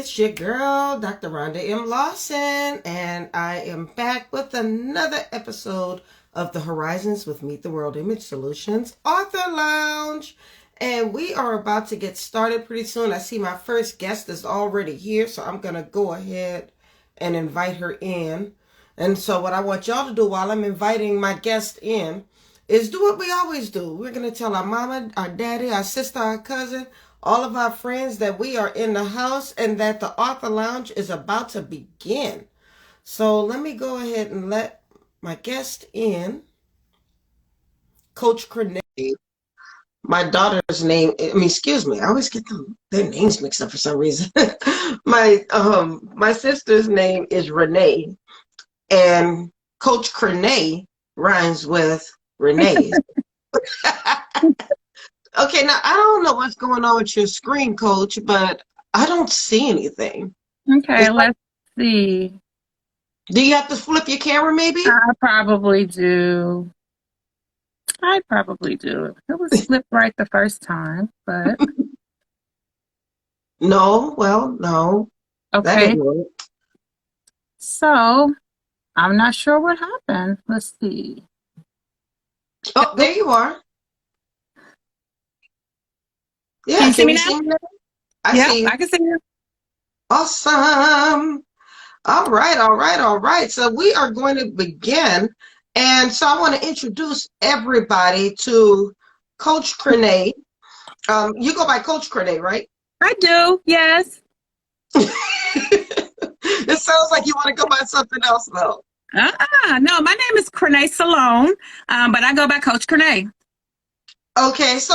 It's your girl, Dr. Rhonda Lawson, and I am back with another episode of the Horizons with Meet the World Image Solutions Author Lounge. And we are about to get started pretty soon. I see my first guest is already here, so I'm going to go ahead and invite her in. And so what I want y'all to do while I'm inviting my guest in is do what we always do. We're going to tell our mama, our daddy, our sister, our cousin, all of our friends that we are in the house and that the Author Lounge is about to begin. So let me go ahead and let my guest in. Coach Crenee. My daughter's name, excuse me, I always get their names mixed up for some reason. My sister's name is Renee, and Coach Crenee rhymes with Renee. Okay, now I don't know what's going on with your screen, Coach, but I don't see anything. Okay, let's see. Do you have to flip your camera, maybe? I probably do. It was flipped right the first time, but No. That okay. didn't work. So I'm not sure what happened. Let's see. Oh, there you are. Yeah, Can you see me now? see me? Yeah, see you. I can see you. Awesome. All right. So we are going to begin. And so I want to introduce everybody to Coach Crenee. You go by Coach Crenee, right? I do, yes. It sounds like you want to go by something else, though. No, my name is Crenee Salone, but I go by Coach Crenee. Okay, so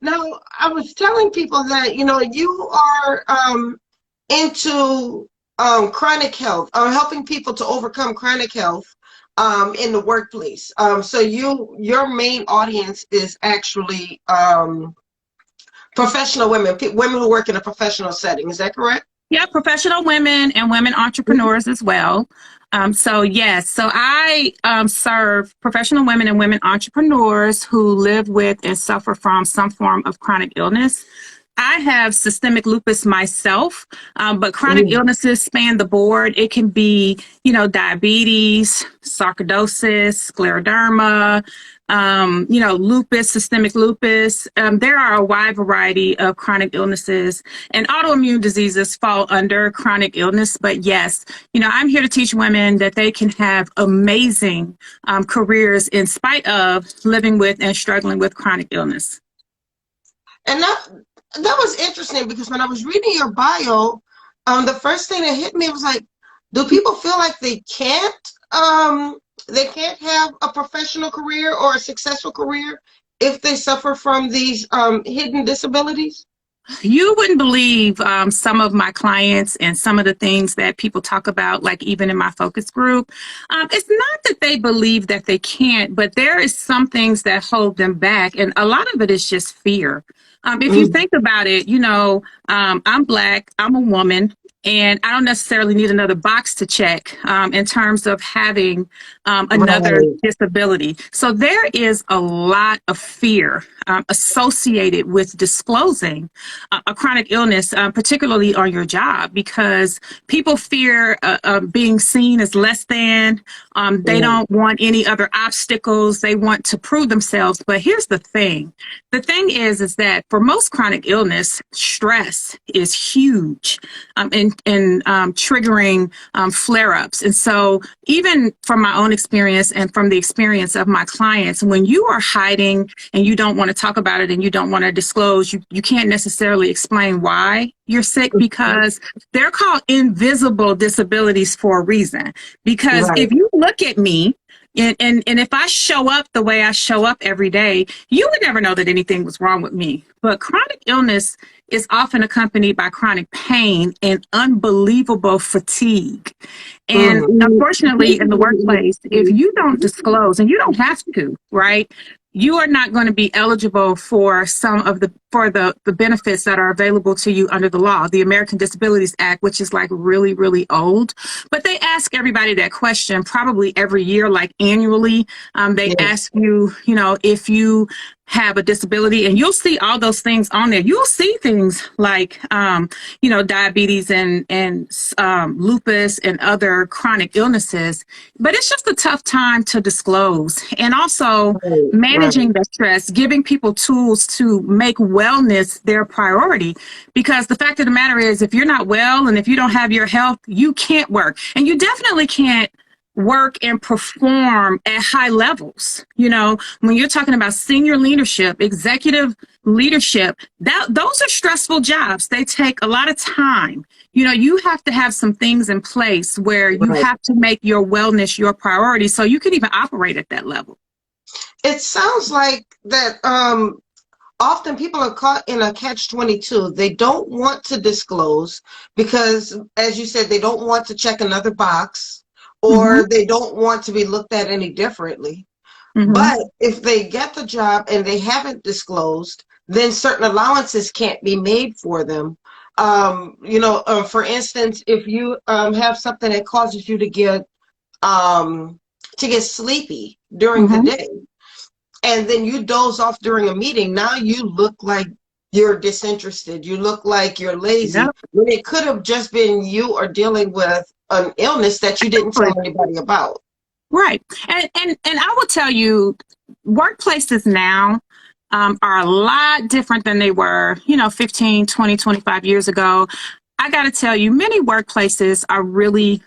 now I was telling people that you are into chronic health, helping people to overcome chronic health in the workplace. So your main audience is actually professional women who work in a professional setting. Is that correct? Yeah, professional women and women entrepreneurs as well. So I serve professional women and women entrepreneurs who live with and suffer from some form of chronic illness. I have systemic lupus myself, but chronic illnesses span the board. It can be, diabetes, sarcoidosis, scleroderma, lupus, systemic lupus. There are a wide variety of chronic illnesses, and autoimmune diseases fall under chronic illness. But yes, I'm here to teach women that they can have amazing careers in spite of living with and struggling with chronic illness. And that was interesting, because when I was reading your bio, the first thing that hit me was like, do people feel like they can't have a professional career or a successful career if they suffer from these hidden disabilities? You wouldn't believe some of my clients and some of the things that people talk about, like even in my focus group. It's not that they believe that they can't, but there is some things that hold them back. And a lot of it is just fear. If you think about it, I'm Black, I'm a woman, and I don't necessarily need another box to check in terms of having another disability. So there is a lot of fear associated with disclosing a chronic illness, particularly on your job, because people fear being seen as less than. They don't want any other obstacles. They want to prove themselves. But here's the thing. The thing is that for most chronic illness, stress is huge in triggering flare-ups. And so even from my own experience and from the experience of my clients, when you are hiding and you don't want to talk about it and you don't want to disclose, you can't necessarily explain why you're sick, because they're called invisible disabilities for a reason. Because if you look at me, and if I show up the way I show up every day, you would never know that anything was wrong with me. But chronic illness is often accompanied by chronic pain and unbelievable fatigue. And unfortunately, in the workplace, if you don't disclose, and you don't have to, right? You are not going to be eligible for some of the benefits that are available to you under the law, the American Disabilities Act, which is like really, really old. But they ask everybody that question probably every year, like annually. They ask you, if you have a disability, and you'll see all those things on there. You'll see things like, diabetes and lupus and other chronic illnesses, but it's just a tough time to disclose. And also Right, right, managing the stress, giving people tools to make wellness their priority. Because the fact of the matter is, if you're not well and if you don't have your health, you can't work. And you definitely can't work and perform at high levels. When you're talking about senior leadership, executive leadership, those are stressful jobs. They take a lot of time. You have to have some things in place where you right. have to make your wellness your priority so you can even operate at that level. It sounds like that often people are caught in a catch-22. They don't want to disclose because, as you said, they don't want to check another box, Mm-hmm. or they don't want to be looked at any differently. Mm-hmm. But if they get the job and they haven't disclosed, then certain allowances can't be made for them. For instance, if you have something that causes you to get sleepy during the Mm-hmm. day, and then you doze off during a meeting, now you look like you're disinterested. You look like you're lazy, Yep. when it could have just been you are dealing with an illness that you didn't tell anybody about. Right. And I will tell you, workplaces now are a lot different than they were, 15, 20, 25 years ago. I got to tell you, many workplaces are really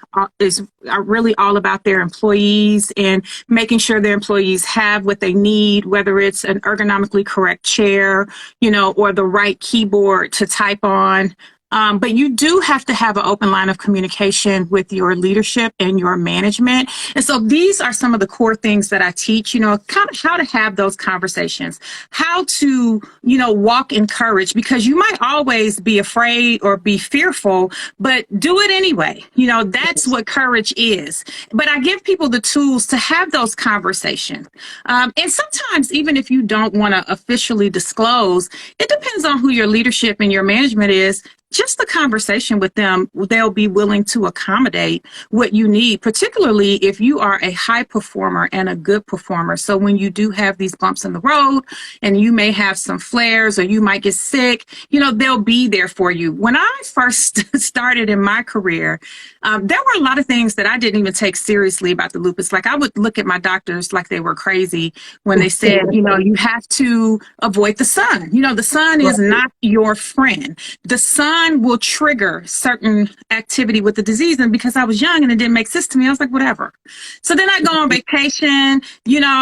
all about their employees and making sure their employees have what they need, whether it's an ergonomically correct chair, or the right keyboard to type on. But you do have to have an open line of communication with your leadership and your management. And so these are some of the core things that I teach, kind of how to have those conversations, how to, walk in courage, because you might always be afraid or be fearful, but do it anyway. That's what courage is. But I give people the tools to have those conversations. And sometimes, even if you don't want to officially disclose, it depends on who your leadership and your management is. Just the conversation with them, they'll be willing to accommodate what you need, particularly if you are a high performer and a good performer. So when you do have these bumps in the road and you may have some flares or you might get sick, they'll be there for you. When I first started in my career, there were a lot of things that I didn't even take seriously about the lupus. Like, I would look at my doctors like they were crazy when they said, you have to avoid the sun. The sun is Right, not your friend. The sun will trigger certain activity with the disease. And because I was young and it didn't make sense to me, I was like, whatever. So then I go on vacation,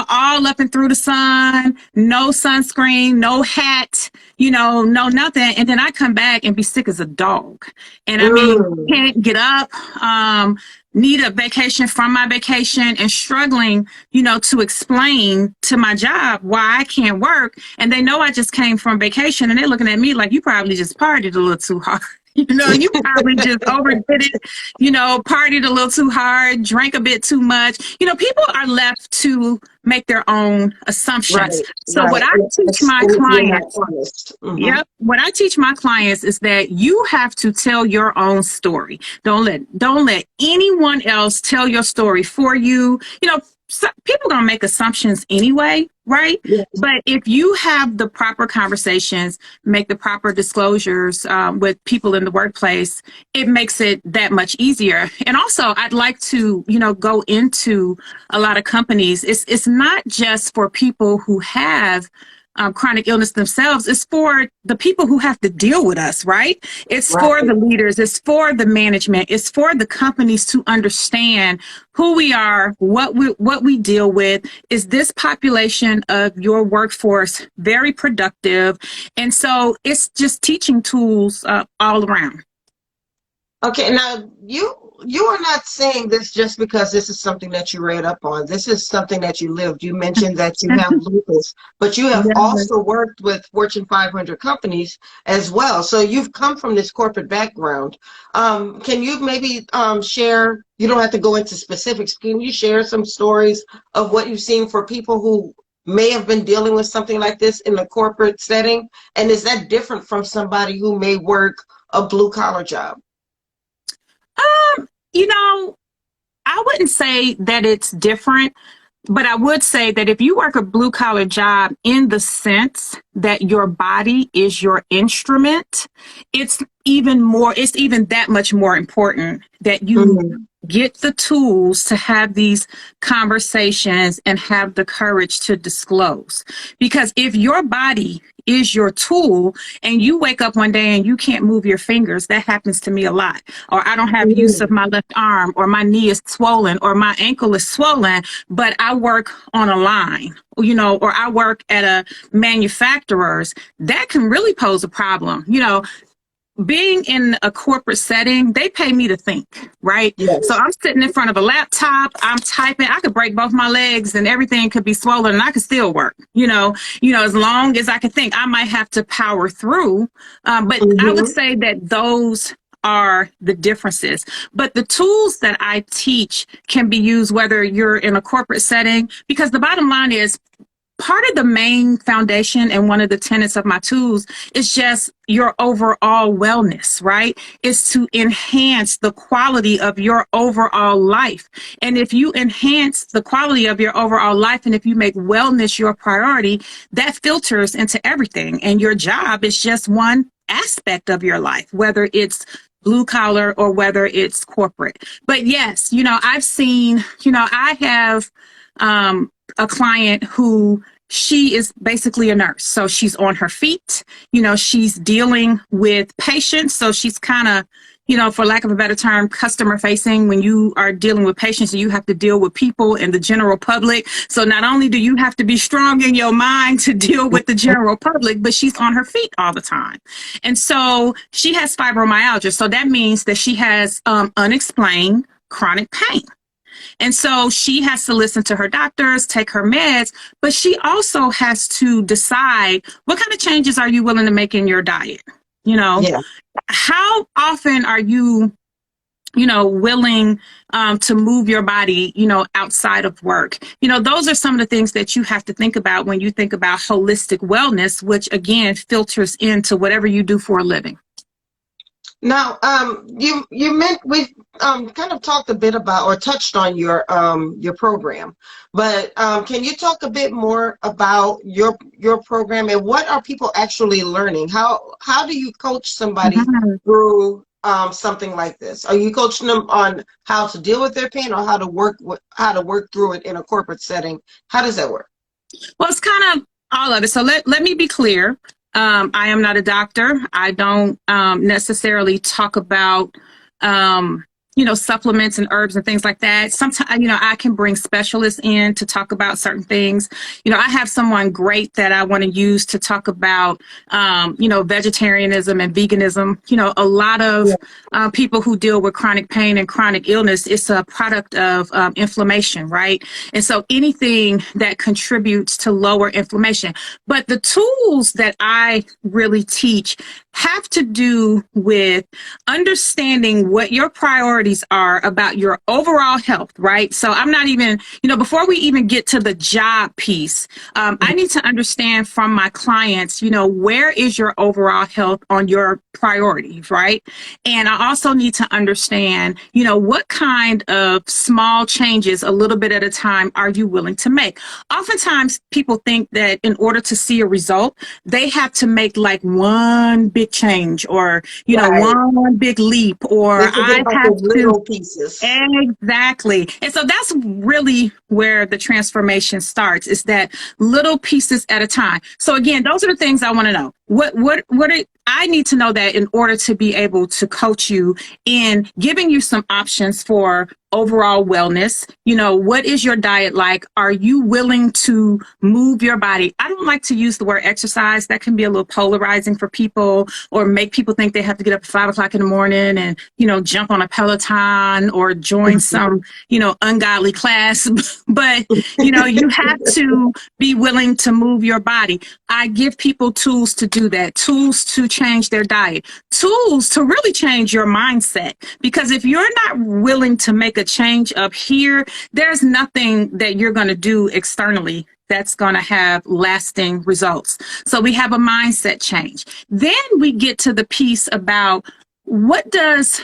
all up and through the sun, no sunscreen, no hat, no nothing. And then I come back and be sick as a dog. And I mean, mm, can't get up, need a vacation from my vacation, and struggling, to explain to my job why I can't work. And they know I just came from vacation and they're looking at me like, you probably just partied a little too hard. You probably just overdid it, partied a little too hard, drank a bit too much. People are left to make their own right, assumptions. So what right. I And teach my if you're not clients, honest. Hmm. yep, what I teach my clients is that you have to tell your own story. Don't let anyone else tell your story for you. People are gonna make assumptions anyway, right? Yes. But if you have the proper conversations, make the proper disclosures with people in the workplace, it makes it that much easier. And also, I'd like to, go into a lot of companies. It's not just for people who have chronic illness themselves. It's for the people who have to deal with us, right? It's for Right. the leaders. It's for the management. It's for the companies to understand who we are, what we deal with. Is this population of your workforce very productive? And so it's just teaching tools all around. Okay, now you are not saying this just because this is something that you read up on. This is something that you lived. You mentioned that you have lupus, but you have Yeah. also worked with Fortune 500 companies as well. So you've come from this corporate background. Can you maybe share? You don't have to go into specifics. Can you share some stories of what you've seen for people who may have been dealing with something like this in the corporate setting? And is that different from somebody who may work a blue collar job? You know, I wouldn't say that it's different. But I would say that if you work a blue collar job in the sense that your body is your instrument, it's even that much more important that you Mhm. get the tools to have these conversations and have the courage to disclose. Because if your body is your tool and you wake up one day and you can't move your fingers, that happens to me a lot. Or I don't have use of Mhm. my left arm, or my knee is swollen, or my ankle is swollen, but I work on a line, or I work at a manufacturer's, that can really pose a problem. Being in a corporate setting, they pay me to think, right? So Yes. I'm sitting in front of a laptop, I'm typing, I could break both my legs and everything could be swollen and I could still work, as long as I could think. I might have to power through. But I would Mhm. say that those are the differences. But the tools that I teach can be used whether you're in a corporate setting, because the bottom line is, part of the main foundation and one of the tenets of my tools is just your overall wellness, right? Is to enhance the quality of your overall life. And if you enhance the quality of your overall life, and if you make wellness your priority, that filters into everything. And your job is just one aspect of your life, whether it's blue collar or whether it's corporate. But yes, I've seen, I have a client who, she is basically a nurse. So she's on her feet, she's dealing with patients. So she's kind of, for lack of a better term, customer facing. When you are dealing with patients, you have to deal with people and the general public. So not only do you have to be strong in your mind to deal with the general public, but she's on her feet all the time. And so she has fibromyalgia. So that means that she has unexplained chronic pain. And so she has to listen to her doctors, take her meds, but she also has to decide, what kind of changes are you willing to make in your diet? Yeah. How often are you, willing to move your body, outside of work? Those are some of the things that you have to think about when you think about holistic wellness, which again filters into whatever you do for a living. Now, you meant we've kind of talked a bit about or touched on your program, but can you talk a bit more about your program and what are people actually learning? How do you coach somebody Mhm. through something like this? Are you coaching them on how to deal with their pain or how to work through it in a corporate setting? How does that work? Well, it's kind of all of it. So let me be clear. I am not a doctor. I don't necessarily talk about, supplements and herbs and things like that. Sometimes, I can bring specialists in to talk about certain things. I have someone great that I want to use to talk about, vegetarianism and veganism. A lot of Yeah. people who deal with chronic pain and chronic illness, it's a product of inflammation, right? And so anything that contributes to lower inflammation. But the tools that I really teach have to do with understanding what your priorities are about your overall health, right? So I'm not even, before we even get to the job piece, I need to understand from my clients, where is your overall health on your priorities, right? And I also need to understand, what kind of small changes, a little bit at a time, are you willing to make? Oftentimes people think that in order to see a result, they have to make like one big change or, Right. one big leap, or This is a I bunch have of to. little pieces. Exactly. And so that's really where the transformation starts, is that little pieces at a time. So again, those are the things I want to know. I need to know that in order to be able to coach you in giving you some options for overall wellness. What is your diet like? Are you willing to move your body? I don't like to use the word exercise. That can be a little polarizing for people or make people think they have to get up at 5 o'clock in the morning and, jump on a Peloton or join some, ungodly class. But, you have to be willing to move your body. I give people tools to do that, tools to change their diet, tools to really change your mindset. Because if you're not willing to make a change up here, there's nothing that you're going to do externally that's going to have lasting results. So we have a mindset change. Then we get to the piece about what does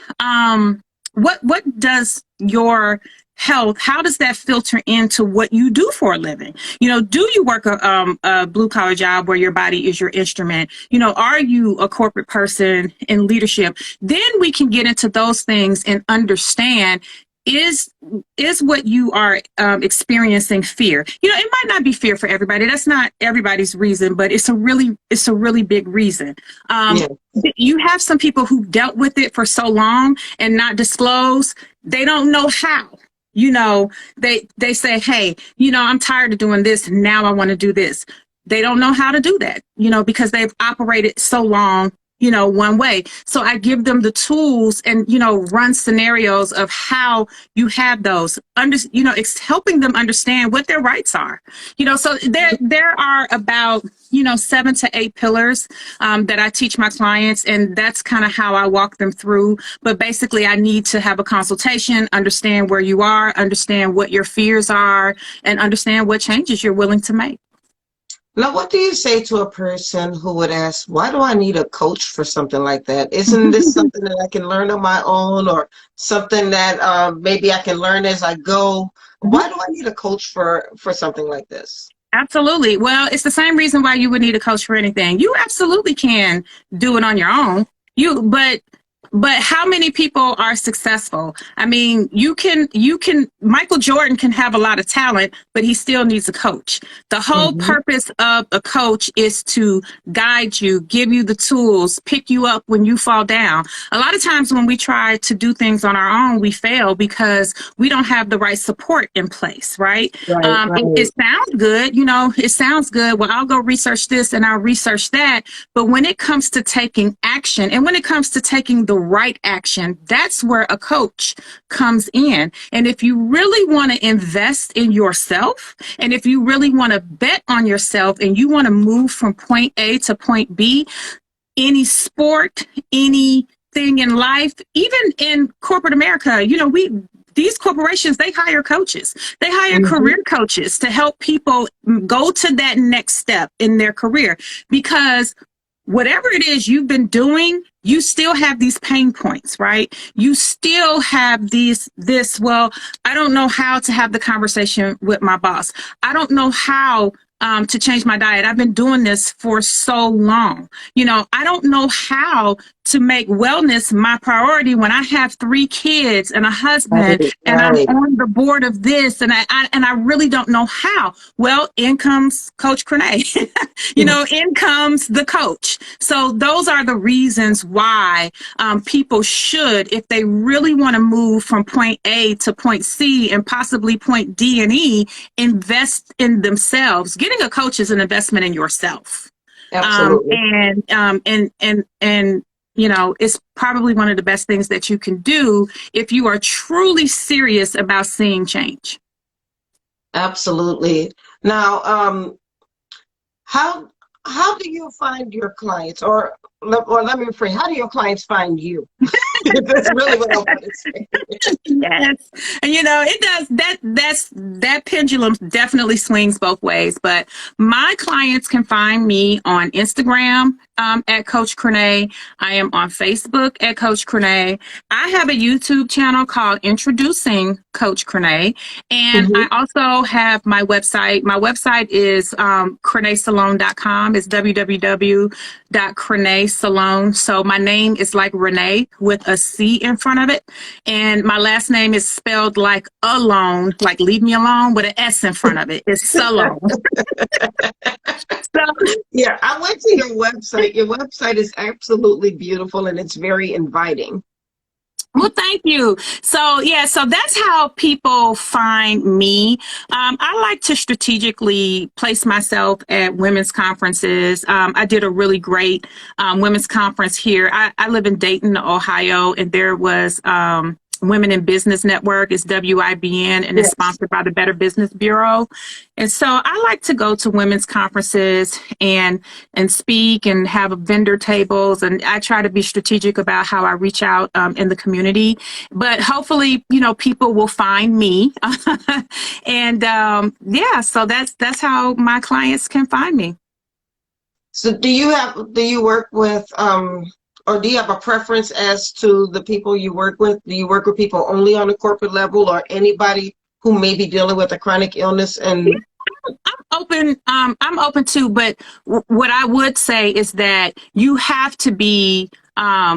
your health, how does that filter into what you do for a living? You know, do you work a blue collar job where your body is your instrument? You know, are you a corporate person in leadership? Then we can get into those things and understand, is what you are experiencing fear? You know, it might not be fear for everybody. That's not everybody's reason, but it's a really big reason. Yeah. You have some people who dealt with it for so long and not disclose. They don't know how. You know, they say, hey, you know, I'm tired of doing this. Now I want to do this. They don't know how to do that, you know, because they've operated so long, you know, one way. So I give them the tools and, you know, run scenarios of how you have those you know, it's helping them understand what their rights are, you know. So there are about, you know, 7 to 8 pillars that I teach my clients, and that's kind of how I walk them through. But basically I need to have a consultation, understand where you are, understand what your fears are, and understand what changes you're willing to make. Now, what do you say to a person who would ask, why do I need a coach for something like that? Isn't this something that I can learn on my own, or something that maybe I can learn as I go? Why do I need a coach for something like this? Absolutely. Well, it's the same reason why you would need a coach for anything. You absolutely can do it on your own. But how many people are successful? I mean, Michael Jordan can have a lot of talent, but he still needs a coach. The whole purpose of a coach is to guide you, give you the tools, pick you up when you fall down. A lot of times when we try to do things on our own, we fail because we don't have the right support in place, right? Right. It sounds good, you know, it sounds good. Well, I'll go research this and I'll research that. But when it comes to taking action, and when it comes to taking the right action, that's where a coach comes in. And if you really want to invest in yourself, and if you really want to bet on yourself, and you want to move from point A to point B, any sport, anything in life, even in corporate America, you know, these corporations, they hire coaches. They hire career coaches to help people go to that next step in their career, because whatever it is you've been doing, you still have these pain points, right? You still have well, I don't know how to have the conversation with my boss. I don't know how to change my diet. I've been doing this for so long. You know, I don't know how to make wellness my priority when I have 3 kids and a husband, and I'm on the board of this, and I really don't know how. Well, in comes Coach Crenee. You know, in comes the coach. So those are the reasons why people should, if they really want to move from point A to point C and possibly point D and E, invest in themselves. Getting a coach is an investment in yourself. Absolutely. And you know, it's probably one of the best things that you can do if you are truly serious about seeing change. Absolutely. Now, how do you find your clients, or let me rephrase, how do your clients find you? That's really what I want to say. Yes. And you know, it does that pendulum definitely swings both ways. But my clients can find me on Instagram at Coach Crenee. I am on Facebook at Coach Crenee. I have a YouTube channel called Introducing Coach Crenee. And I also have my website. My website is creneesalone.com. It's www.creneesalone. So my name is like Renee with a C in front of it. And my last name is spelled like alone, like leave me alone, with an S in front of it. It's Salone. So, yeah, I went to your website. Your website is absolutely beautiful, and it's very inviting. well, thank you. So, yeah, so that's how people find me. I like to strategically place myself at women's conferences. I did a really great women's conference here. I live in Dayton, Ohio, and there was Women in Business Network. It's WIBN, and it's sponsored by the Better Business Bureau. And so I like to go to women's conferences and speak and have vendor tables. And I try to be strategic about how I reach out in the community. But hopefully, you know, people will find me. And yeah, so that's how my clients can find me. So do you work with or do you have a preference as to the people you work with? Do you work with people only on a corporate level, or anybody who may be dealing with a chronic illness? And I'm open to, but what I would say is that you have to be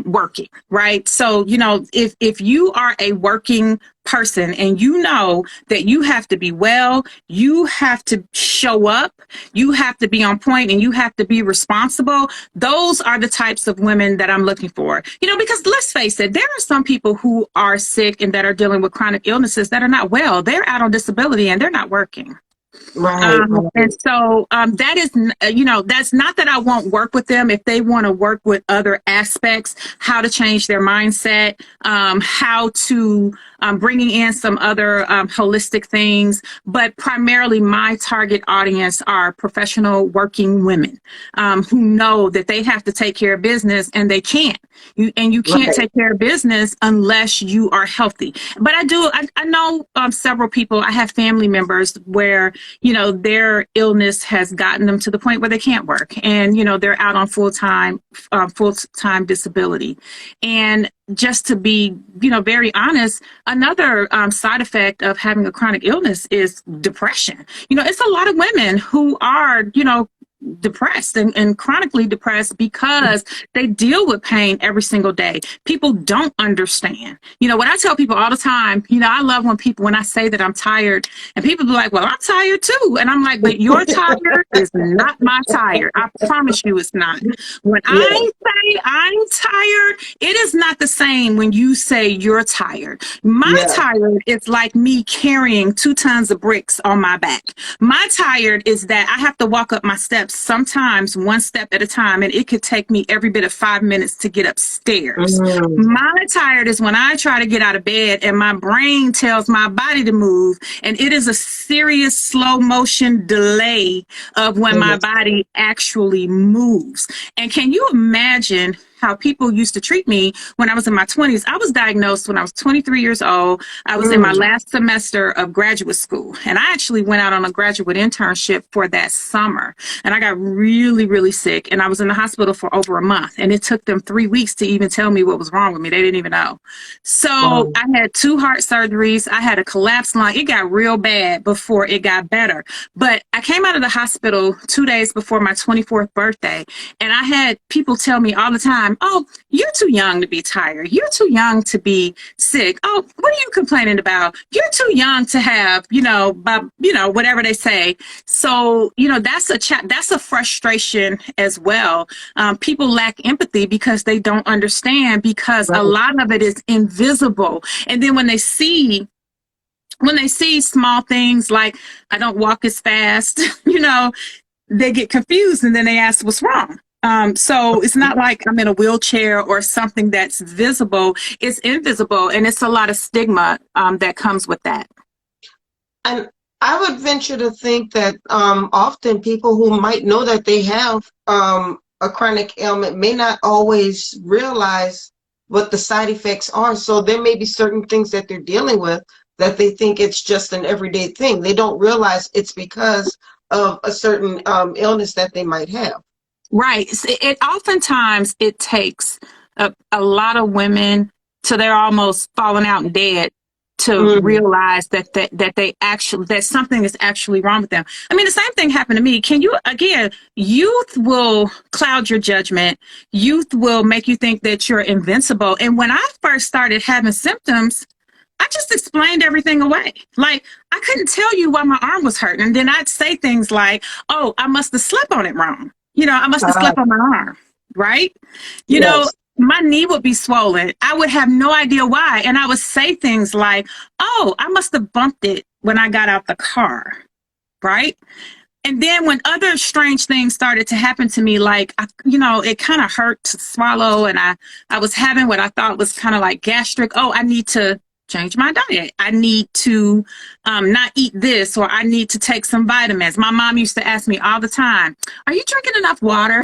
working, right? So, if you are a working person and you know that you have to be well, you have to show up, you have to be on point, and you have to be responsible. Those are the types of women that I'm looking for. Because let's face it, there are some people who are sick and that are dealing with chronic illnesses that are not well. They're out on disability and they're not working. right, And so that is, that's not that I won't work with them if they want to work with other aspects, how to change their mindset, how to bringing in some other holistic things. But primarily my target audience are professional working women who know that they have to take care of business and they can't. You can't right, take care of business unless you are healthy. But I know several people, I have family members where, their illness has gotten them to the point where they can't work, and, they're out on full-time disability. And just to be, very honest, another side effect of having a chronic illness is depression. It's a lot of women who are, depressed and chronically depressed because they deal with pain every single day. People don't understand. What I tell people all the time, I love when I say that I'm tired and people be like, well, I'm tired too. And I'm like, but your tired is not my tired. I promise you it's not. When yeah, I say I'm tired, it is not the same when you say you're tired. My yeah, tired is like me carrying 2 tons of bricks on my back. My tired is that I have to walk up my steps sometimes one step at a time, and it could take me every bit of 5 minutes to get upstairs. mm, My tired is when I try to get out of bed and my brain tells my body to move, and it is a serious slow motion delay of when my yes, body actually moves. And can you imagine how people used to treat me when I was in my 20s? I was diagnosed when I was 23 years old. I was in my mm, last semester of graduate school, and I actually went out on a graduate internship for that summer. And I got really, really sick, and I was in the hospital for over a month, and it took them 3 weeks to even tell me what was wrong with me. They didn't even know. So wow, I had 2 heart surgeries. I had a collapsed lung. It got real bad before it got better. But I came out of the hospital 2 days before my 24th birthday, and I had people tell me all the time, oh, you're too young to be tired. You're too young to be sick. Oh, what are you complaining about? You're too young to have, whatever they say. So, that's a frustration as well. People lack empathy because they don't understand, because a right, lot of it is invisible. And then when they see small things like I don't walk as fast, they get confused and then they ask what's wrong. So it's not like I'm in a wheelchair or something that's visible. It's invisible, and it's a lot of stigma that comes with that. and I would venture to think that often people who might know that they have a chronic ailment may not always realize what the side effects are. So there may be certain things that they're dealing with that they think it's just an everyday thing. They don't realize it's because of a certain illness that they might have. Right. It oftentimes it takes a lot of women till they're almost falling out and dead to Mm, realize that something is actually wrong with them. I mean, the same thing happened to me. Youth will cloud your judgment. Youth will make you think that you're invincible. And when I first started having symptoms, I just explained everything away. Like, I couldn't tell you why my arm was hurting. And then I'd say things like, oh, I must have slept on it wrong. I must have uh, slept on my arm, right? yes. My knee would be swollen. I would have no idea why. And I would say things like, oh, I must have bumped it when I got out the car, right? And then when other strange things started to happen to me, like, it kind of hurt to swallow, and I was having what I thought was kind of like gastric. Oh, I need to change my diet. I need to not eat this, or I need to take some vitamins. My mom used to ask me all the time, are you drinking enough water?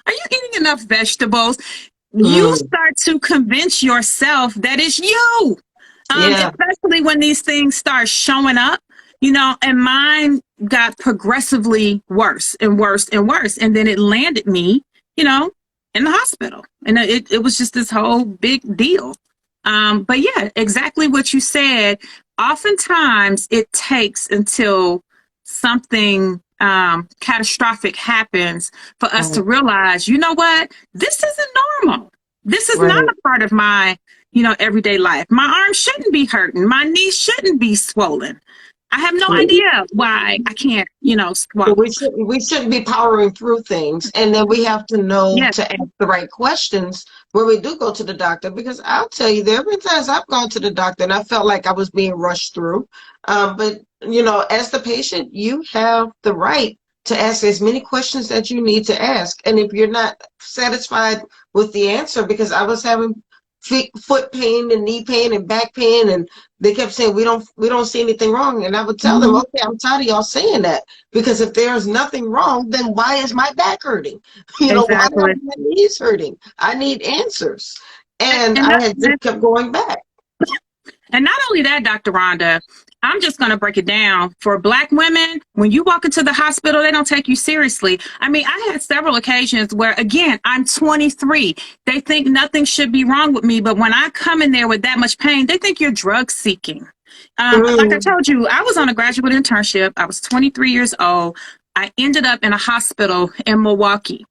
Are you eating enough vegetables? You Mm, start to convince yourself that it's you, yeah. especially when these things start showing up, and mine got progressively worse and worse and worse. And then it landed me, you know, in the hospital. And it was just this whole big deal. But yeah, exactly what you said. Oftentimes it takes until something catastrophic happens for us to realize, you know what, this isn't normal. This is not a part of my, everyday life. My arm shouldn't be hurting. My knee shouldn't be swollen. I have no idea why I can't, So swallow. we shouldn't be powering through things, and then we have to know Yes, to ask the right questions when we do go to the doctor. Because I'll tell you, there have been times I've gone to the doctor and I felt like I was being rushed through. But as the patient, you have the right to ask as many questions that you need to ask. And if you're not satisfied with the answer, because I was having foot pain and knee pain and back pain, and they kept saying we don't see anything wrong, and I would tell them, okay, I'm tired of y'all saying that, because if there's nothing wrong, then why is my back hurting? Why exactly. are my knees hurting? I need answers. And And I had just kept going back. not only that, Dr. Rhonda, I'm just going to break it down. For Black women, when you walk into the hospital, they don't take you seriously. I mean, I had several occasions where, again, I'm 23. They think nothing should be wrong with me. But when I come in there with that much pain, they think you're drug seeking. Like I told you, I was on a graduate internship. I was 23 years old. I ended up in a hospital in Milwaukee.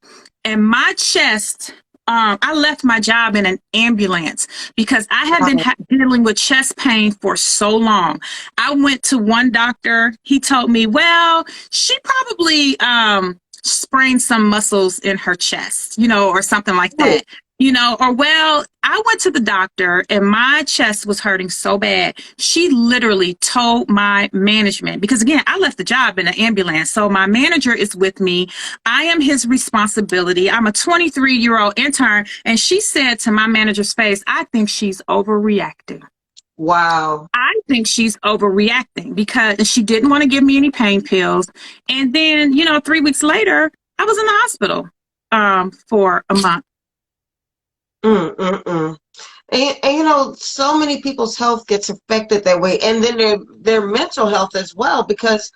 And my chest, I left my job in an ambulance because I had been dealing with chest pain for so long. I went to one doctor. He told me, well, she probably sprained some muscles in her chest, or something like that. Or well, I went to the doctor and my chest was hurting so bad. She literally told my management, because again, I left the job in an ambulance. So my manager is with me. I am his responsibility. I'm a 23-year-old intern. And she said to my manager's face, I think she's overreacting. Wow. I think she's overreacting because she didn't want to give me any pain pills. And then, 3 weeks later, I was in the hospital for a month. And so many people's health gets affected that way, and then their mental health as well, because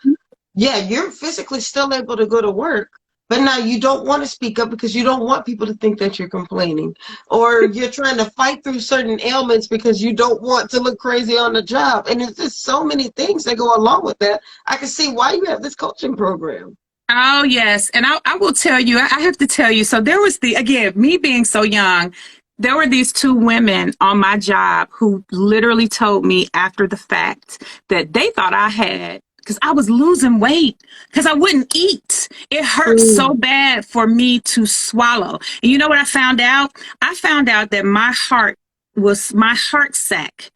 you're physically still able to go to work, but now you don't want to speak up because you don't want people to think that you're complaining, or you're trying to fight through certain ailments because you don't want to look crazy on the job. And there's just so many things that go along with that. I can see why you have this coaching program. Oh, yes. And I will tell you, I have to tell you. So there was again, me being so young, there were these two women on my job who literally told me after the fact that they thought I had, because I was losing weight because I wouldn't eat. It hurt so bad for me to swallow. And you know what I found out? I found out that my heart sac,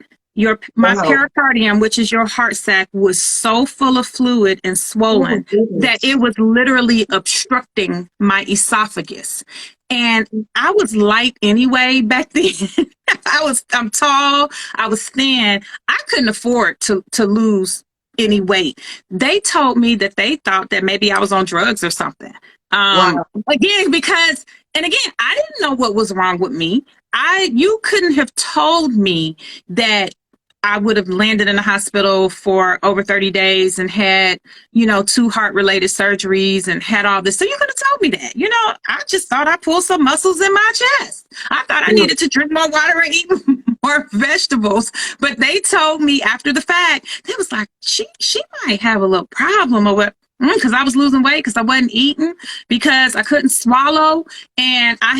my pericardium, which is your heart sac, was so full of fluid and swollen that it was literally obstructing my esophagus. And I was light anyway back then. I'm tall, I was thin. I couldn't afford to lose any weight. They told me that they thought that maybe I was on drugs or something. Again, because I didn't know what was wrong with me. You couldn't have told me that I would have landed in the hospital for over 30 days and had, 2 heart-related surgeries and had all this. So you could have told me that. I just thought I pulled some muscles in my chest. I thought I needed to drink more water and eat more vegetables. But they told me after the fact, they was like, she might have a little problem or what. Because I was losing weight because I wasn't eating, because I couldn't swallow, and I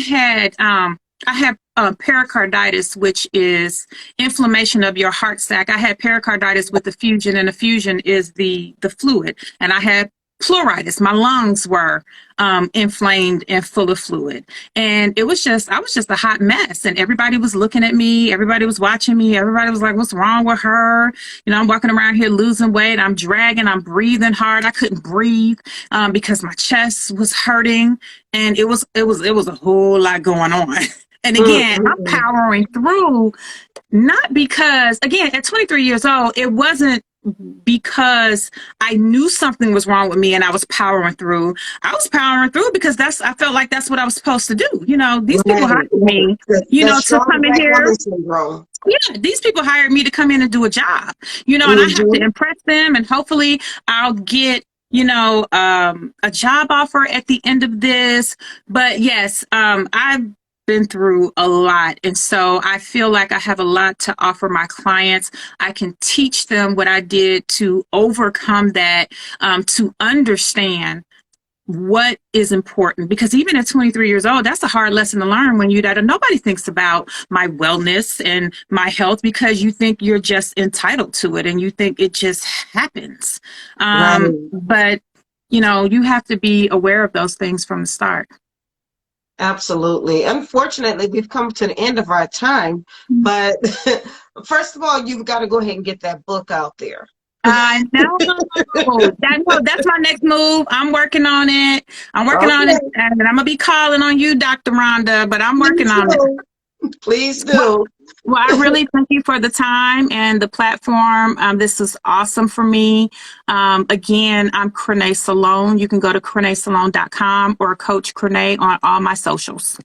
have pericarditis, which is inflammation of your heart sac. I had pericarditis with effusion, and effusion is the fluid. And I had pleuritis. My lungs were inflamed and full of fluid. And I was just a hot mess. And everybody was looking at me. Everybody was watching me. Everybody was like, what's wrong with her? I'm walking around here losing weight. I'm dragging. I'm breathing hard. I couldn't breathe because my chest was hurting. And it was a whole lot going on. And again, I'm powering through, not because, again, at 23 years old, it wasn't because I knew something was wrong with me and I was powering through. I was powering through because I felt like that's what I was supposed to do. These people hired me, to come in here. Yeah, these people hired me to come in and do a job, and I have to impress them, and hopefully I'll get a job offer at the end of this. But yes, I've been through a lot. And so I feel like I have a lot to offer my clients. I can teach them what I did to overcome that, to understand what is important, because even at 23 years old, that's a hard lesson to learn when nobody thinks about my wellness and my health, because you think you're just entitled to it and you think it just happens. Right. But you have to be aware of those things from the start. Absolutely. Unfortunately, we've come to the end of our time, but first of all, you've got to go ahead and get that book out there. I know. That's my next move. I'm working on it. I'm working on it, Okay. and I'm gonna be calling on you, Dr. Rhonda. But I'm working Please on it. do. Please Well, do. well, I really thank you for the time and the platform. This is awesome for me. Again, I'm Crenee Salone. You can go to creneesalone.com or Coach Crenee on all my socials.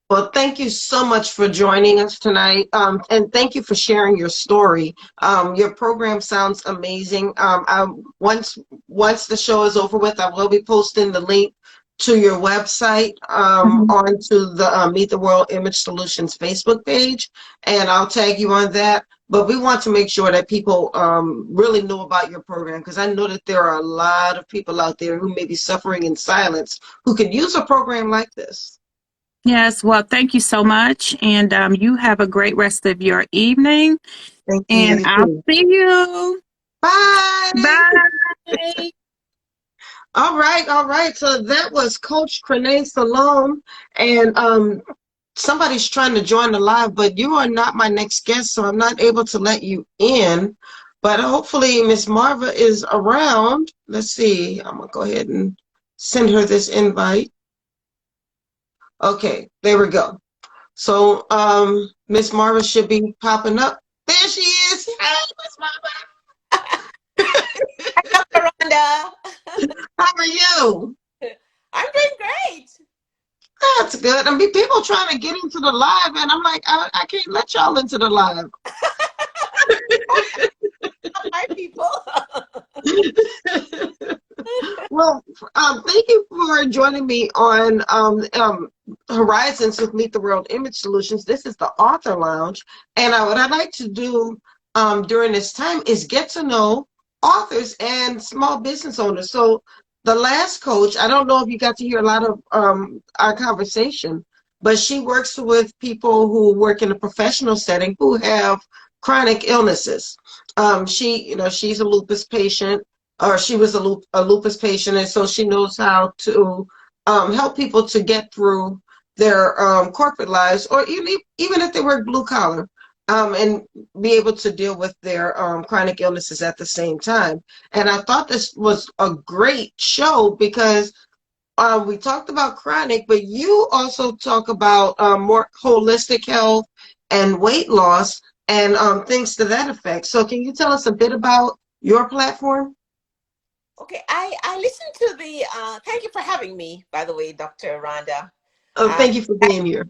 Well, thank you so much for joining us tonight. And thank you for sharing your story. Your program sounds amazing. Once the show is over with, I will be posting the link to your website Mhm. onto the Meet the World Image Solutions Facebook page, and I'll tag you on that. But we want to make sure that people really know about your program, because I know that there are a lot of people out there who may be suffering in silence who could use a program like this. Yes, well, thank you so much. And you have a great rest of your evening. Thank you. And You I'll too. see you. Bye. Bye. All right, all right. So that was Coach Crenee Salone, and somebody's trying to join the live, but you are not my next guest, so I'm not able to let you in. But hopefully, Miss Marva is around. Let's see. I'm gonna go ahead and send her this invite. Okay, there we go. So Miss Marva should be popping up. There she is. Hey, Miss Marva. Dr. Rhonda. How are you? I'm doing great. That's good. I mean, people trying to get into the live, and I'm like, I can't let y'all into the live. Hi, people. Well, thank you for joining me on Horizons with Meet the World Image Solutions. This is the Author Lounge, and what I'd like to do during this time is get to know authors and small business owners. So the last coach, I don't know if you got to hear a lot of our conversation, but she works with people who work in a professional setting who have chronic illnesses. She's a lupus patient, or she was a lupus patient, and so she knows how to help people to get through their corporate lives, or even if they work blue collar, and be able to deal with their chronic illnesses at the same time. And I thought this was a great show because we talked about chronic, but you also talk about more holistic health and weight loss and things to that effect. So can you tell us a bit about your platform? Okay, I listened to the, thank you for having me, by the way, Dr. Rhonda. Thank you for I being here.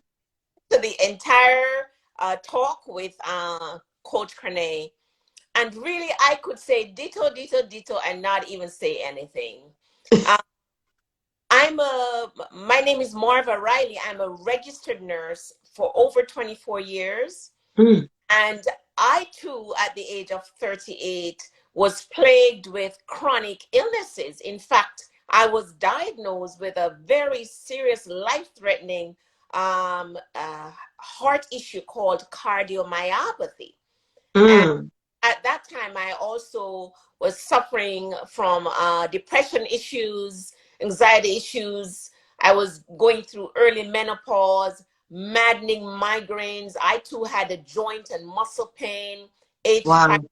listened to the entire talk with Coach Crenee, and really I could say ditto, ditto, ditto, and not even say anything. Uh, my name is Marva Riley. I'm a registered nurse for over 24 years. Mm, And I too, at the age of 38, was plagued with chronic illnesses. In fact, I was diagnosed with a very serious, life-threatening heart issue called cardiomyopathy. And mm, at that time, I also was suffering from depression issues, anxiety issues. I was going through early menopause, maddening migraines. I too had a joint and muscle pain, H. wow. pylori,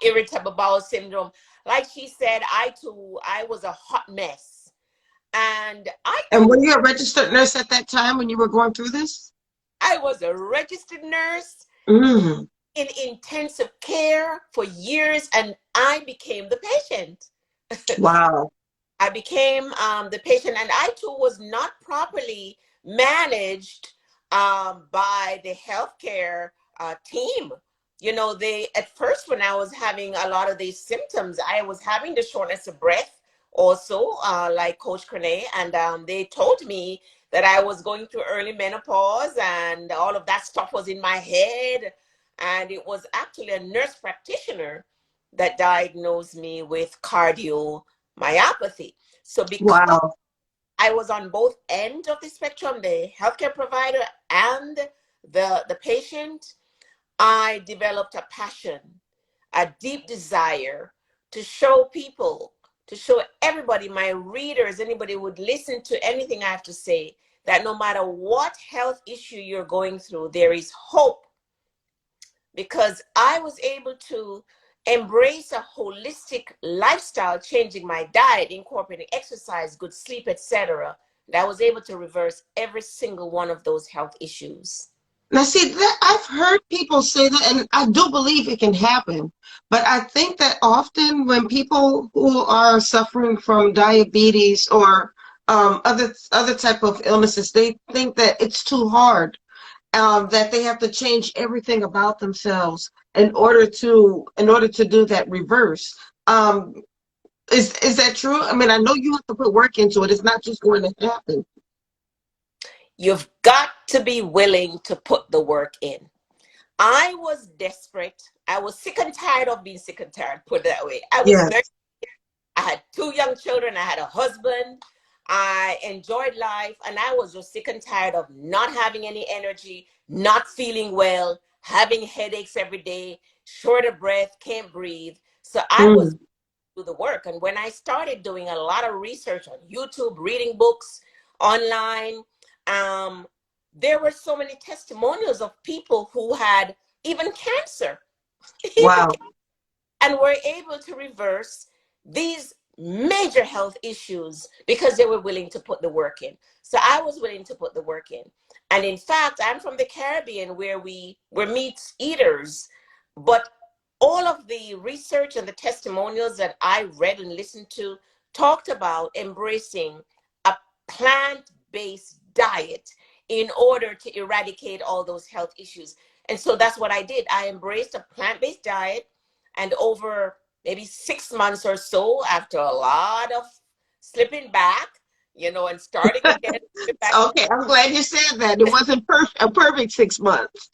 irritable bowel syndrome. Like she said, I was a hot mess. And I And were too, you a registered nurse at that time when you were going through this? I was a registered nurse Mm, in intensive care for years, and I became the patient. wow. I became the patient, and I too was not properly managed by the healthcare team. You know, they at first, when I was having a lot of these symptoms, I was having the shortness of breath. also, like Coach Crenee, and they told me that I was going through early menopause and all of that stuff was in my head. And it was actually a nurse practitioner that diagnosed me with cardiomyopathy. So because Wow. I was on both ends of the spectrum, the healthcare provider and the patient, I developed a passion, a deep desire to show people, to show everybody, my readers, anybody who would listen to anything I have to say, that no matter what health issue you're going through, there is hope. Because I was able to embrace a holistic lifestyle, changing my diet, incorporating exercise, good sleep, etc. That I was able to reverse every single one of those health issues. Now, see, that I've heard people say that, and I do believe it can happen. But I think that often when people who are suffering from diabetes or other type of illnesses, they think that it's too hard, that they have to change everything about themselves in order to do that reverse. Um, is that true? I mean, I know you have to put work into it. It's not just going to happen. You've got to be willing to put the work in. I was desperate. I was sick and tired of being sick and tired, put it that way. Yes. I had 2 young children. I had a husband. I enjoyed life. And I was just sick and tired of not having any energy, not feeling well, having headaches every day, short of breath, can't breathe. So I was Mm. do the work. And when I started doing a lot of research on YouTube, reading books online, um, there were so many testimonials of people who had even cancer, even Wow. and were able to reverse these major health issues because they were willing to put the work in. So I was willing to put the work in. And in fact, I'm from the Caribbean where we're meat eaters, but all of the research and the testimonials that I read and listened to talked about embracing a plant-based diet in order to eradicate all those health issues. And so that's what I did. I embraced a plant-based diet, and over maybe 6 months or so, after a lot of slipping back, and starting again, back, Okay, I'm glad you said that. It wasn't a perfect 6 months.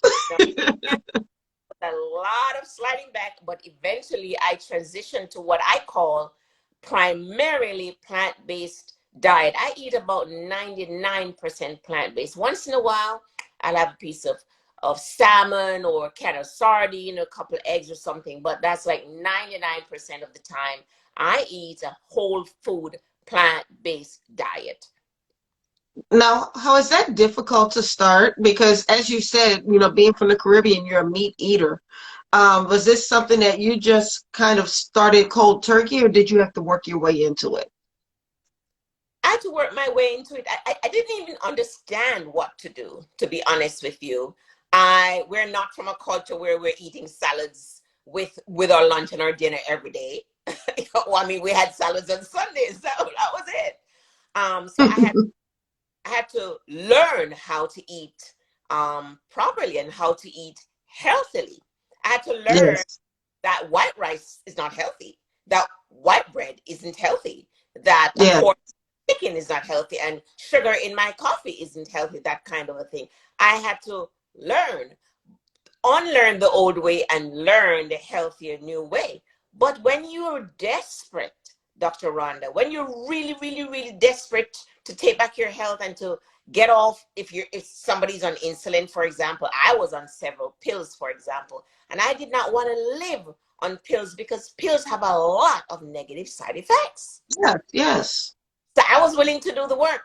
a lot of sliding back, but eventually I transitioned to what I call primarily plant-based diet. I eat about 99% plant-based. Once in a while, I'll have a piece of salmon or a can of sardine or a couple of eggs or something, but that's like 99% of the time I eat a whole food plant-based diet. Now, how is that difficult to start? Because as you said, being from the Caribbean, you're a meat eater. Was this something that you just kind of started cold turkey, or did you have to work your way into it? I had to work my way into it. I didn't even understand what to do, to be honest with you. We're not from a culture where we're eating salads with our lunch and our dinner every day. Well, I mean, we had salads on Sundays. That was it. So I had to learn how to eat properly and how to eat healthily. I had to learn Yes. that white rice is not healthy, that white bread isn't healthy, that a Yeah. pork chicken is not healthy, and sugar in my coffee isn't healthy, that kind of a thing. I had to learn, unlearn the old way and learn the healthier new way. But when you're desperate, Dr. Rhonda, when you're really, really, really desperate to take back your health and to get off, if somebody's on insulin, for example, I was on several pills, for example, and I did not want to live on pills because pills have a lot of negative side effects. Yes. Yes. So I was willing to do the work.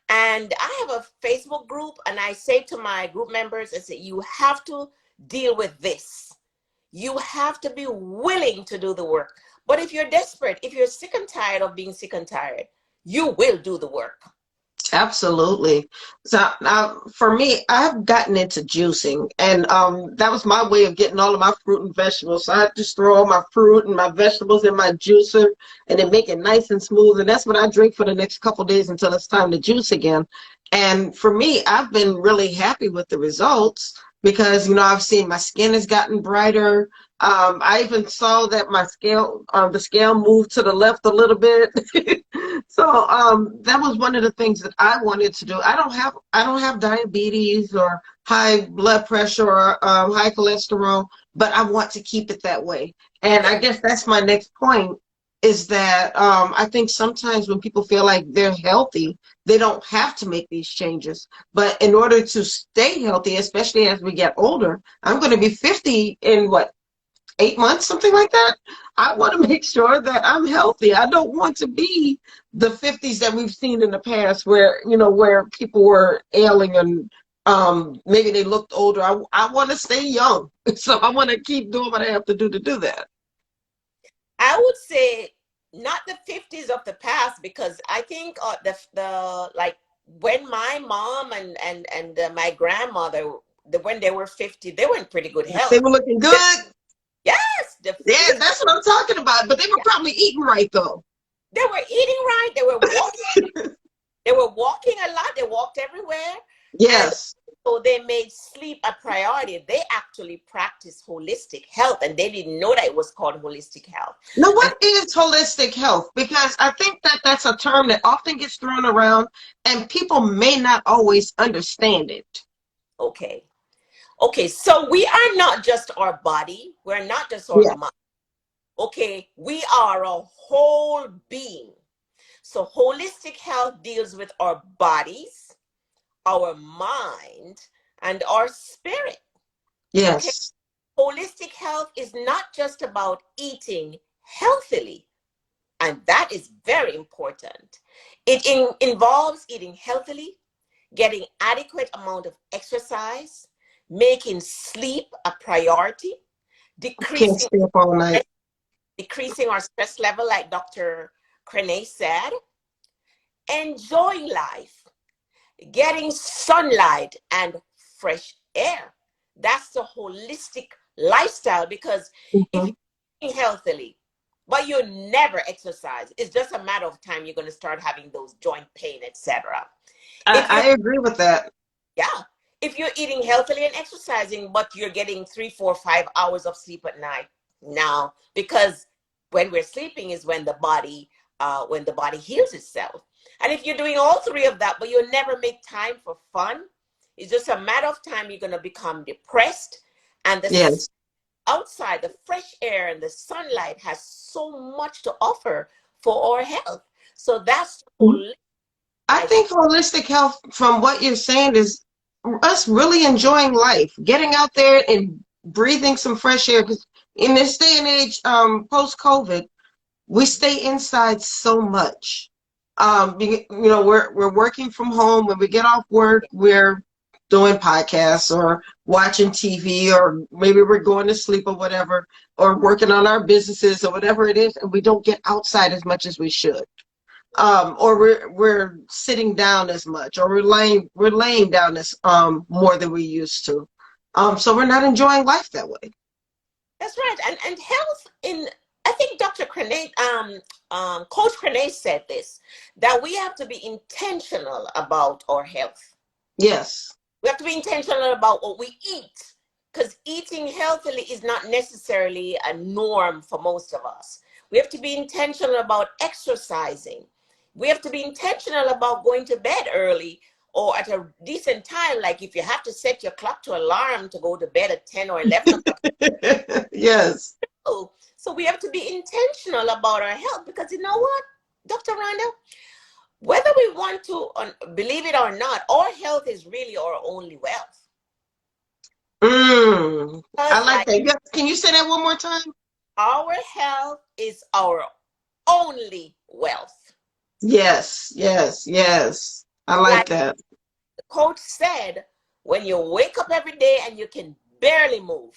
And I have a Facebook group, and I say to my group members, I say, you have to deal with this. You have to be willing to do the work. But if you're desperate, if you're sick and tired of being sick and tired, you will do the work. Absolutely. So now, for me, I've gotten into juicing, and that was my way of getting all of my fruit and vegetables. So I just throw all my fruit and my vegetables in my juicer, and then make it nice and smooth. And that's what I drink for the next couple of days until it's time to juice again. And for me, I've been really happy with the results because I've seen my skin has gotten brighter. I even saw that my scale, the scale moved to the left a little bit. So that was one of the things that I wanted to do. I don't have diabetes or high blood pressure or high cholesterol, but I want to keep it that way. And Yeah. I guess that's my next point is that I think sometimes when people feel like they're healthy, they don't have to make these changes. But in order to stay healthy, especially as we get older, I'm going to be 50 in what, 8 months, something like that. I want to make sure that I'm healthy. I don't want to be the 50s that we've seen in the past where, where people were ailing and maybe they looked older. I want to stay young. So I want to keep doing what I have to do that. I would say not the 50s of the past, because I think the like when my mom and my grandmother, when they were 50, they were in pretty good They health. were looking good. Yes, the Yeah, 50s. that's what I'm talking about. But they were probably eating right, though. They were eating right. They were walking. They were walking a lot. They walked everywhere. And Yes. so they made sleep a priority. They actually practiced holistic health, and they didn't know that it was called holistic health. Now, And what is holistic health? Because I think that that's a term that often gets thrown around and people may not always understand it. okay. Okay, so we are not just our body. We're not just our Yeah. mind. Okay, we are a whole being. So holistic health deals with our bodies, our mind, and our spirit. Okay, Yes. holistic health is not just about eating healthily, and that is very important. It involves eating healthily, getting adequate amount of exercise, making sleep a priority, Can't decreasing stay up all night. decreasing our stress level, like Dr. Crenee said, enjoying life, getting sunlight and fresh air. That's the holistic lifestyle, because if Mhm. you're eating healthily, but you never exercise, it's just a matter of time you're going to start having those joint pain, etc. If I you're, agree with that. yeah, if you're eating healthily and exercising, but you're getting 3, 4, 5 hours of sleep at night, now, because when we're sleeping is when the body heals itself. And if you're doing all three of that, but you never make time for fun, it's just a matter of time you're going to become depressed. And the Yes. outside, the fresh air and the sunlight has so much to offer for our health. So that's the whole I life. think holistic health, from what you're saying, is us really enjoying life, getting out there and breathing some fresh air. Because in this day and age, post-COVID, we stay inside so much. We're working from home. When we get off work, we're doing podcasts or watching TV, or maybe we're going to sleep or whatever, or working on our businesses or whatever it is, and we don't get outside as much as we should. Or we're sitting down as much, or we're laying down as more than we used to. So we're not enjoying life that way. That's right. And health in, I think Dr. Crenee, Coach Crenee said this, that we have to be intentional about our health. Yes. We have to be intentional about what we eat, because eating healthily is not necessarily a norm for most of us. We have to be intentional about exercising. We have to be intentional about going to bed early or at a decent time. Like if you have to set your clock to alarm to go to bed at 10 or 11 o'clock. Yes. So we have to be intentional about our health, because you know what, Dr. Rhonda, whether we want to believe it or not, our health is really our only wealth. I Because like like that. Can you say that one more time? our health is our only wealth. Yes, yes, yes. I like Like that. the coach said, when you wake up every day and you can barely move,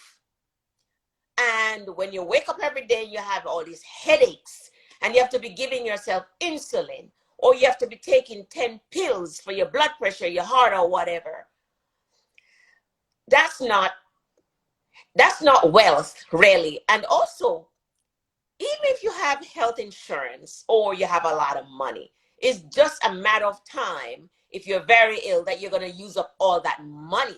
and when you wake up every day you have all these headaches, and you have to be giving yourself insulin, or you have to be taking 10 pills for your blood pressure, your heart, or whatever, that's not wealth really. And also, even if you have health insurance or you have a lot of money, it's just a matter of time, if you're very ill, that you're going to use up all that money.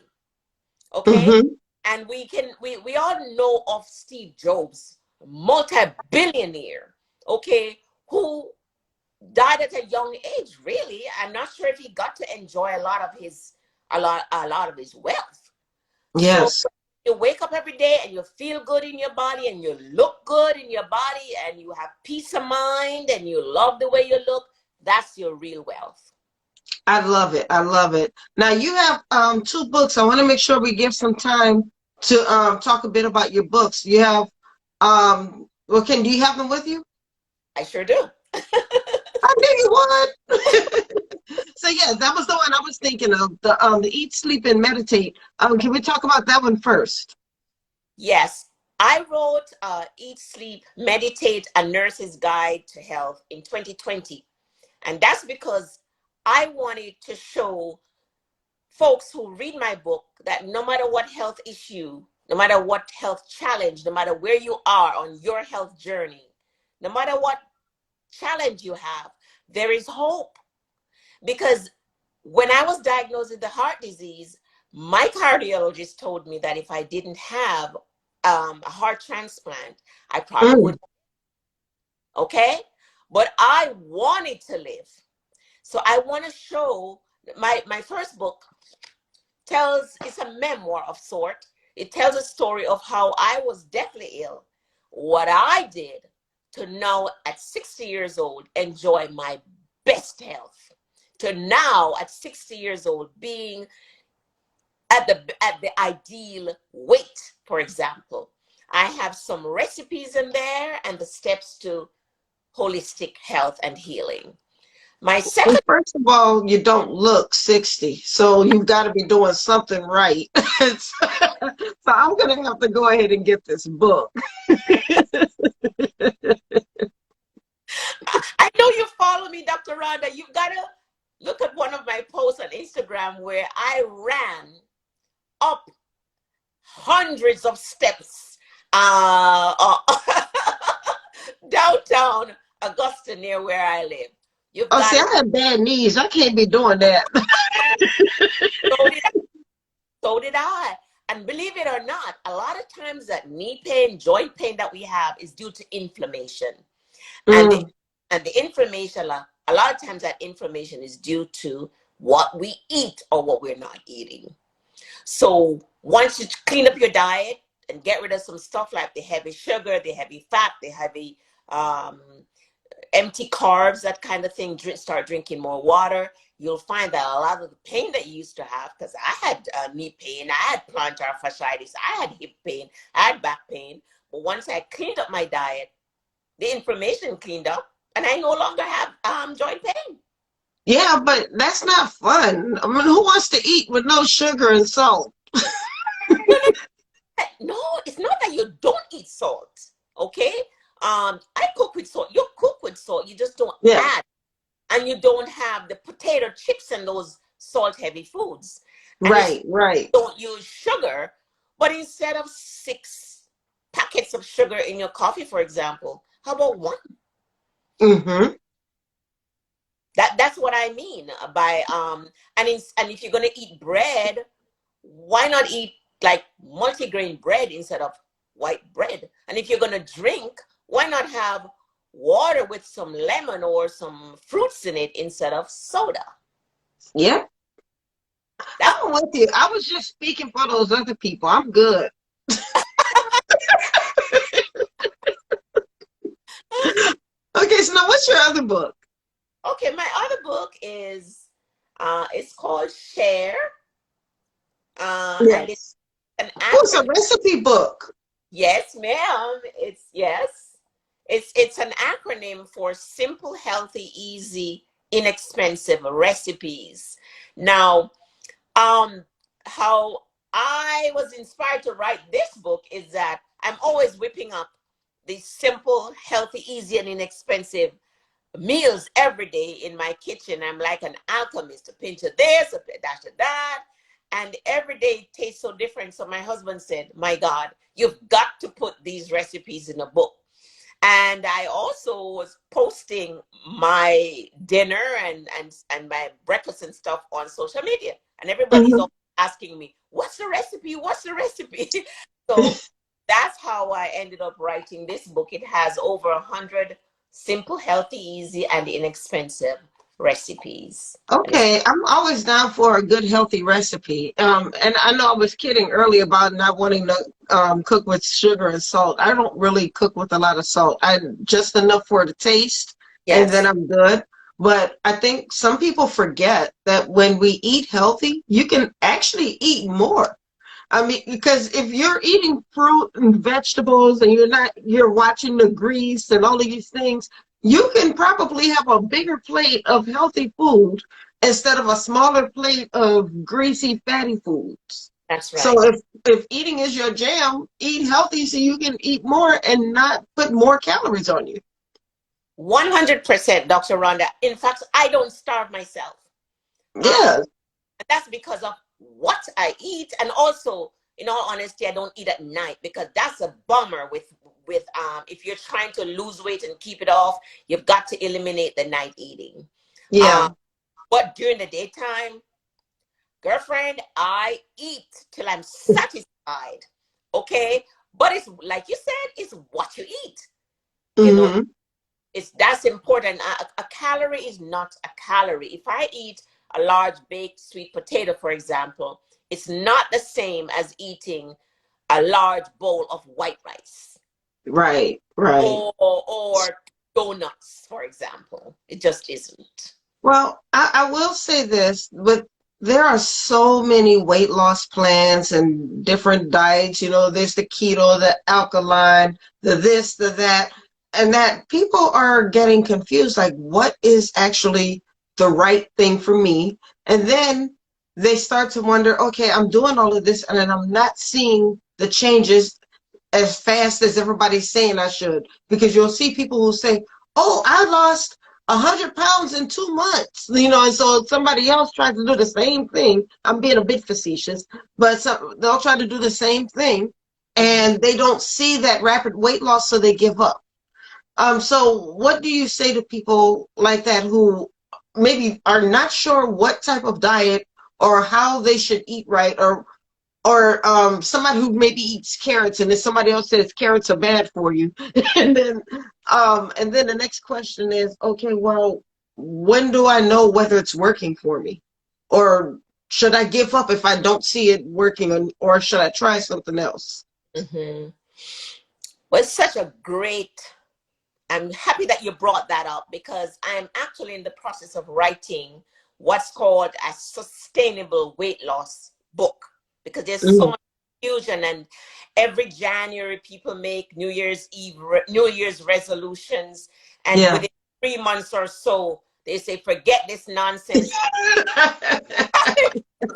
Okay. Mm-hmm. And we all know of Steve Jobs, multi-billionaire, okay, who died at a young age. Really, I'm not sure if he got to enjoy a lot of his wealth. So Yes. you wake up every day and you feel good in your body and you look good in your body and you have peace of mind and you love the way you look. That's your real wealth. I love it. I love it. Now you have two books. I want to make sure we give some time to talk a bit about your books. You have well, do you have them with you? I sure do. I knew you would. So yeah, that was the one I was thinking of. The Eat, Sleep, and Meditate. Can we talk about that one first? Yes, I wrote Eat, Sleep, Meditate, A Nurse's Guide to Health in 2020. And that's because I wanted to show folks who read my book that no matter what health issue, no matter what health challenge, no matter where you are on your health journey, no matter what challenge you have, there is hope. Because when I was diagnosed with the heart disease, my cardiologist told me that if I didn't have a heart transplant, I probably would. Okay? But I wanted to live. So I want to show my first book it's a memoir of sort. It tells a story of how I was deathly ill, what I did to now at 60 years old enjoy my best health, to now at 60 years old being at the ideal weight, for example. I have some recipes in there and the steps to holistic health and healing. My Well, second, first of all, you don't look 60, so you've got to be doing something right. So I'm going to have to go ahead and get this book. I know you follow me, Dr. Rhonda. You've got to look at one of my posts on Instagram where I ran up hundreds of steps downtown Augusta near where I live. You've Oh, got see, to. I have bad knees. I can't be doing that. So did I. So did I. And believe it or not, a lot of times that knee pain, joint pain that we have is due to inflammation. And the, Mm, and the inflammation, a lot of times that inflammation is due to what we eat or what we're not eating. So once you clean up your diet and get rid of some stuff like the heavy sugar, the heavy fat, the heavy um, empty carbs, that kind of thing, start drinking more water, you'll find that a lot of the pain that you used to have, because I had knee pain, I had plantar fasciitis, I had hip pain, I had back pain. But once I cleaned up my diet, the inflammation cleaned up, and I no longer have joint pain. yeah, but that's not fun. I mean, who wants to eat with no sugar and salt? No, no, no, it's not that you don't eat salt, okay? I cook with salt. You cook with salt. You just don't Yeah, add, and you don't have the potato chips and those salt-heavy foods. And it's right, right. don't use sugar, but instead of 6 packets of sugar in your coffee, for example, how about one? Mm-hmm. That's what I mean by and if you're gonna eat bread, why not eat like multigrain bread instead of white bread? And if you're gonna drink, why not have water with some lemon or some fruits in it instead of soda? Yeah, That I'm with you. I was just speaking for those other people. I'm good. Okay, so now what's your other book? okay. My other book is it's called Share, and it's Yes. an Oh, it's a acronym. recipe book. Yes, ma'am. It's yes. It's an acronym for simple, healthy, easy, inexpensive recipes. Now, how I was inspired to write this book is that I'm always whipping up these simple, healthy, easy, and inexpensive meals every day in my kitchen. I'm like an alchemist, a pinch of this, a dash of that. And every day it tastes so different. So my husband said, my God, you've got to put these recipes in a book. And I also was posting my dinner and my breakfast and stuff on social media. And everybody's Mhm. all asking me, what's the recipe? What's the recipe? So that's how I ended up writing this book. It has over 100 simple, healthy, easy, and inexpensive recipes. Okay, I'm always down for a good healthy recipe. And I know I was kidding earlier about not wanting to cook with sugar and salt. I don't really cook with a lot of salt. I just enough for the taste, and then Yes, I'm good. But I think some people forget that when we eat healthy, you can actually eat more. I mean, because if you're eating fruit and vegetables and you're watching the grease and all of these things, you can probably have a bigger plate of healthy food instead of a smaller plate of greasy, fatty foods. that's So right. if eating is your jam, eat healthy so you can eat more and not put more calories on you. 100%, Dr. Rhonda. In fact, I don't starve myself. Um, Yeah, that's because of what I eat, and also, in all honesty, I don't eat at night because that's a bummer. With if you're trying to lose weight and keep it off, you've got to eliminate the night eating. yeah, But during the daytime, girlfriend, I eat till I'm satisfied. Okay, but it's like you said, it's what you eat. You know, hmm, that's important. A calorie is not a calorie. If I eat a large baked sweet potato, for example, it's not the same as eating a large bowl of white rice right, right. or donuts, for example. It just isn't. Well, I will say this, but there are so many weight loss plans and different diets. You know, there's the keto, the alkaline, the this, the that, and that people are getting confused, like what is actually the right thing for me? And then they start to wonder, okay, I'm doing all of this and then I'm not seeing the changes as fast as everybody's saying I should. Because you'll see people who say, oh, I lost 100 pounds in 2 months, you know, and so somebody else tries to do the same thing. I'm being a bit facetious, but they'll try to do the same thing Mhm. and they don't see that rapid weight loss, so they give up. So what do you say to people like that who maybe are not sure what type of diet or how they should eat right, or somebody who maybe eats carrots and then somebody else says carrots are bad for you, and then the next question is, okay, well, when do I know whether it's working for me, or should I give up if I don't see it working, or should I try something else? Mhm. Well, it's such a great. I'm happy that you brought that up because I'm actually in the process of writing what's called a sustainable weight loss book, because there's so Mm, much confusion, and every January people make New Year's Eve, New Year's resolutions, and yeah. within 3 months or so, they say, forget this nonsense.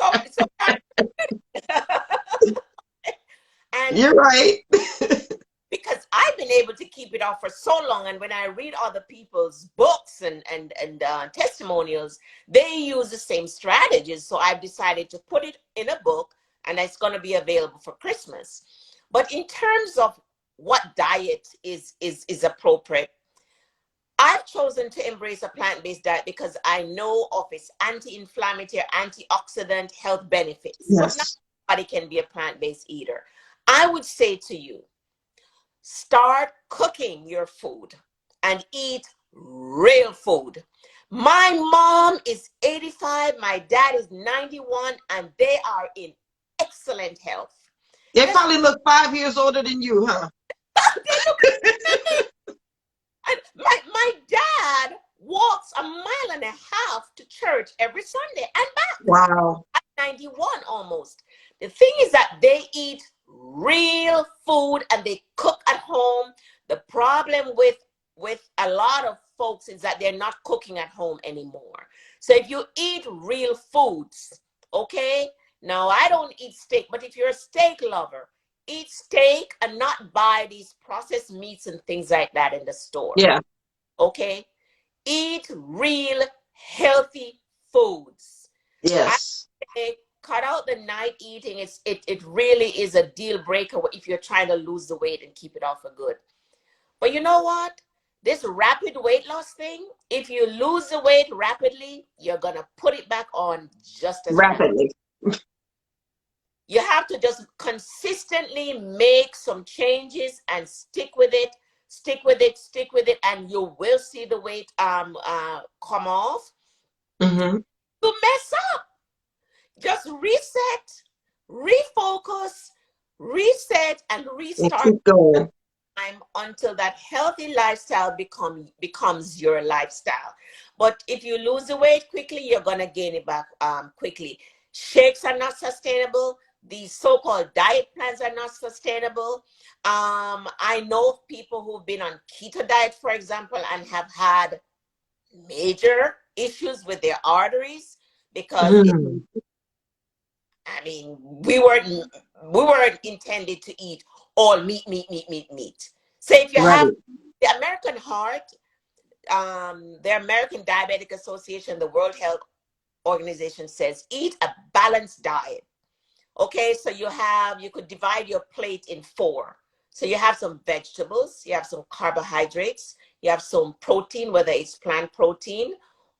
So and You're right. because I've been able to keep it off for so long, and when I read other people's books and testimonials, they use the same strategies. So I've decided to put it in a book, and it's going to be available for Christmas. But in terms of what diet is appropriate, I've chosen to embrace a plant-based diet because I know of its anti-inflammatory, antioxidant health benefits. But not Yes. everybody can be a plant-based eater. I would say to you, start cooking your food and eat real food. My mom is 85, my dad is 91, and they are in excellent health. They Just probably look 5 years older than you, huh? they look amazing. And my dad walks a mile and a half to church every Sunday and back Wow. at 91 almost. The thing is that they eat real food and they cook at home. The problem with a lot of folks is that they're not cooking at home anymore. So if you eat real foods, okay? Now I don't eat steak, but if you're a steak lover, eat steak and not buy these processed meats and things like that in the store. Yeah. Okay? Eat real healthy foods. I Yes. say cut out the night eating. It really is a deal breaker if you're trying to lose the weight and keep it off for good. But you know what? This rapid weight loss thing, if you lose the weight rapidly, you're gonna put it back on just as fast. Rapidly. You have to just consistently make some changes and stick with it, stick with it, stick with it, and you will see the weight come off. Mm-hmm. You mess up, just reset, refocus, reset, and And restart keep going. time until that healthy lifestyle becomes your lifestyle. But if you lose the weight quickly, you're gonna gain it back quickly. Shakes are not sustainable. These so-called diet plans are not sustainable. I know of people who've been on keto diet, for example, and have had major issues with their arteries because Mm. I mean, we weren't intended to eat all meat, meat, meat, meat, meat. So if you Right. have the American Heart, the American Diabetic Association, the World Health Organization says eat a balanced diet. Okay, so you could divide your plate in four. So you have some vegetables, you have some carbohydrates, you have some protein, whether it's plant protein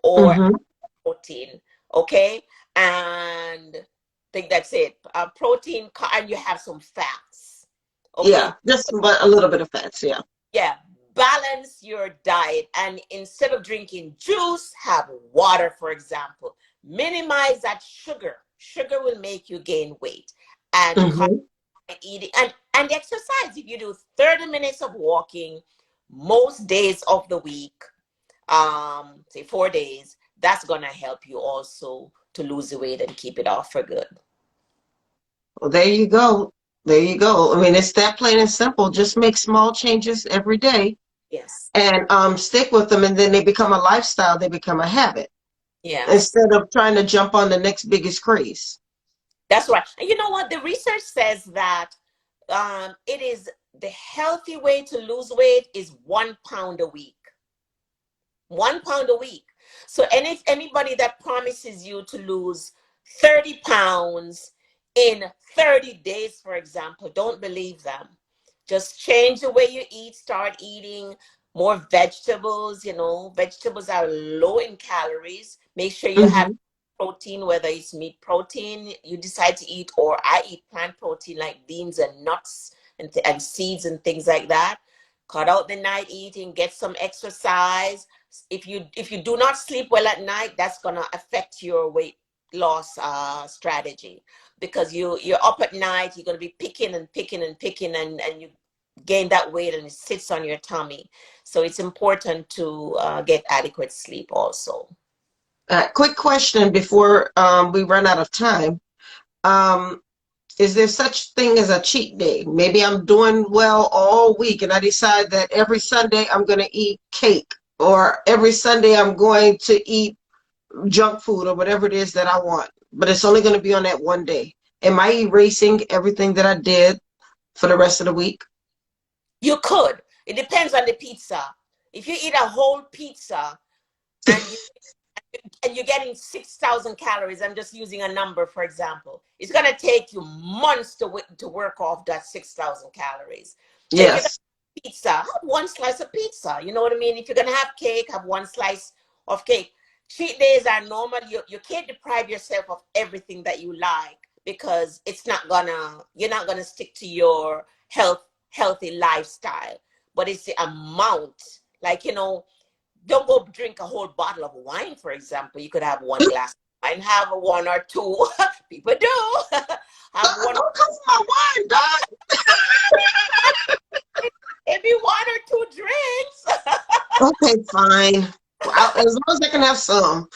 or Mm-hmm. protein, okay? And I think that's it. Protein, and you have some fats, okay? Yeah, just but a little bit of fats. Yeah. Yeah, balance your diet. And instead of drinking juice, have water, for example. Minimize that sugar. Sugar will make you gain weight. And Mm-hmm. eating and exercise. If you do 30 minutes of walking most days of the week, say 4 days, that's gonna help you also to lose the weight and keep it off for good. Well, there you go. There you go. I mean, it's that plain and simple. Just make small changes every day Yes. and stick with them, and then they become a lifestyle. They become a habit Yes. instead of trying to jump on the next biggest craze. That's right. And you know what? The research says that it is the healthy way to lose weight is 1 pound a week. 1 pound a week. So anybody that promises you to lose 30 pounds in 30 days, for example, don't believe them. Just change the way you eat. Start eating more vegetables. Vegetables are low in calories. Make sure you have Mm-hmm. protein, whether it's meat protein you decide to eat, or I eat plant protein like beans and nuts and seeds and things like that. Cut out the night eating, get some exercise. If you do not sleep well at night, that's gonna affect your weight loss strategy, because you're up at night, you're gonna be picking and picking and picking, and you gain that weight and it sits on your tummy. So it's important to get adequate sleep also. Quick question before we run out of time. Um, is there such thing as a cheat day? Maybe I'm doing well all week and I decide that every Sunday I'm going to eat cake, or every Sunday I'm going to eat junk food or whatever it is that I want, but it's only going to be on that one day. Am I erasing everything that I did for the rest of the week? You could. It depends on the pizza. If you eat a whole pizza and you're getting 6,000 calories, I'm just using a number for example, it's going to take you months to work off that 6,000 calories. So if you're going Yes. to have pizza, have one slice of pizza. You know what I mean? If you're going to have cake, have one slice of cake. Cheat days are normal. You can't deprive yourself of everything that you like, because you're not gonna stick to your healthy lifestyle. But it's the amount. Like, don't go drink a whole bottle of wine, for example. You could have one glass of wine, have one or two. People do. Have one, Don't come for my wine, Doc. maybe one or two drinks. Okay, fine. Well, as long as I can have some.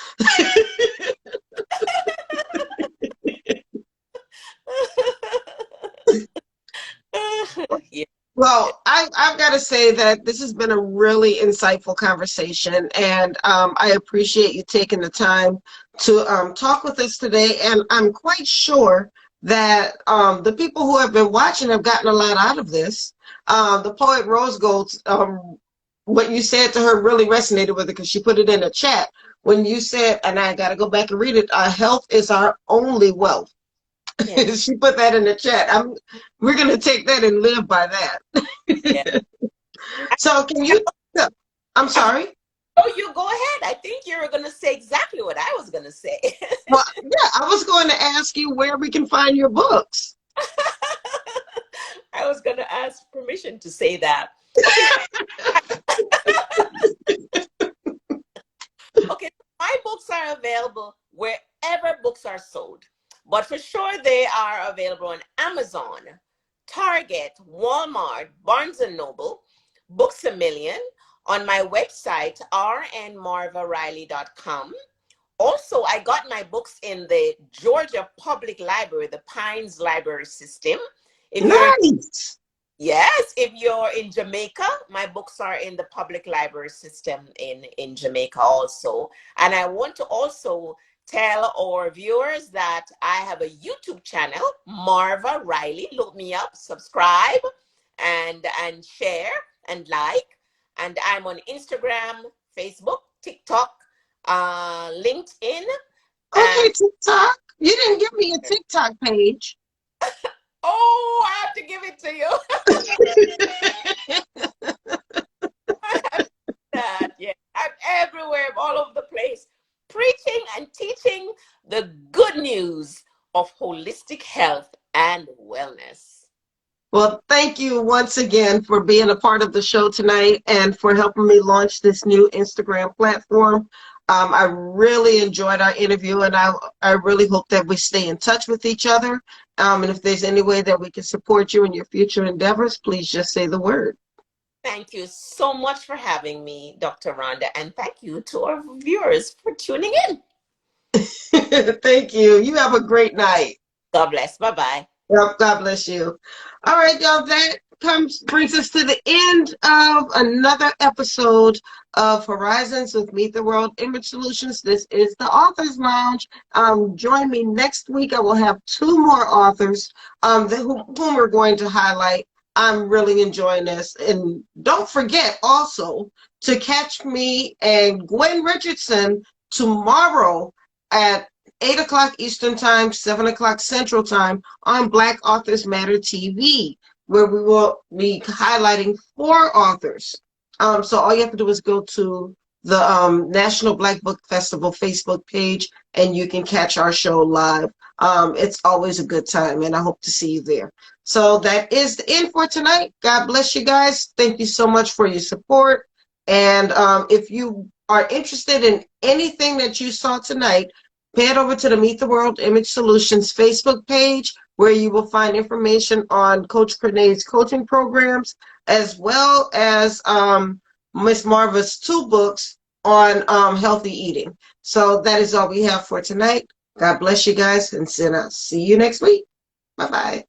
Yeah. Well, I've got to say that this has been a really insightful conversation, and I appreciate you taking the time to talk with us today. And I'm quite sure that the people who have been watching have gotten a lot out of this. The poet Rose Gold, what you said to her really resonated with her because she put it in the chat when you said, and I got to go back and read it, health is our only wealth. Yeah. She put that in the chat. We're going to take that and live by Yeah. that. So can you, I'm sorry. Oh, you go ahead. I think you were going to say exactly what I was going to say. Well, yeah, I was going to ask you where we can find your books. I was going to ask permission to say that. Okay. Okay. My books are available wherever books are sold, but for sure they are available on Amazon, Target, Walmart, Barnes and Noble, Books a Million, on my website, rnmarvariley.com. Also, I got my books in the Georgia Public Library, the Pines Library System. If you're Nice. Yes, if you're in Jamaica, my books are in the public library system in Jamaica also. And I want to also tell our viewers that I have a YouTube channel, Marva Riley. Look me up, subscribe, and share and like. And I'm on Instagram, Facebook, TikTok, LinkedIn. Okay, TikTok. You didn't give me a TikTok page. Oh, I have to give it to you. That, yeah, I'm everywhere, all over the place, preaching and teaching the good news of holistic health and wellness. Well, thank you once again for being a part of the show tonight and for helping me launch this new Instagram platform. I really enjoyed our interview, and I really hope that we stay in touch with each other. And if there's any way that we can support you in your future endeavors, please just say the word. Thank you so much for having me, Dr. Rhonda, and thank you to our viewers for tuning in. Thank you. You have a great night. God bless. Bye-bye. Yep, God bless you. All right, y'all, that brings us to the end of another episode of Horizons with Meet the World Image Solutions. This is the Authors Lounge. Join me next week. I will have two more authors whom we're going to highlight. I'm really enjoying this. And don't forget also to catch me and Gwen Richardson tomorrow at 8 o'clock Eastern Time, 7 o'clock Central Time on Black Authors Matter TV, where we will be highlighting 4 authors. So all you have to do is go to the National Black Book Festival Facebook page, and you can catch our show live. It's always a good time, and I hope to see you there. So that is the end for tonight. God bless you guys. Thank you so much for your support. And if you are interested in anything that you saw tonight, head over to the Meet the World Image Solutions Facebook page, where you will find information on Coach Crenee's coaching programs, as well as Miss Marva's 2 books on healthy eating. So that is all we have for tonight. God bless you guys, and see you next week. Bye-bye.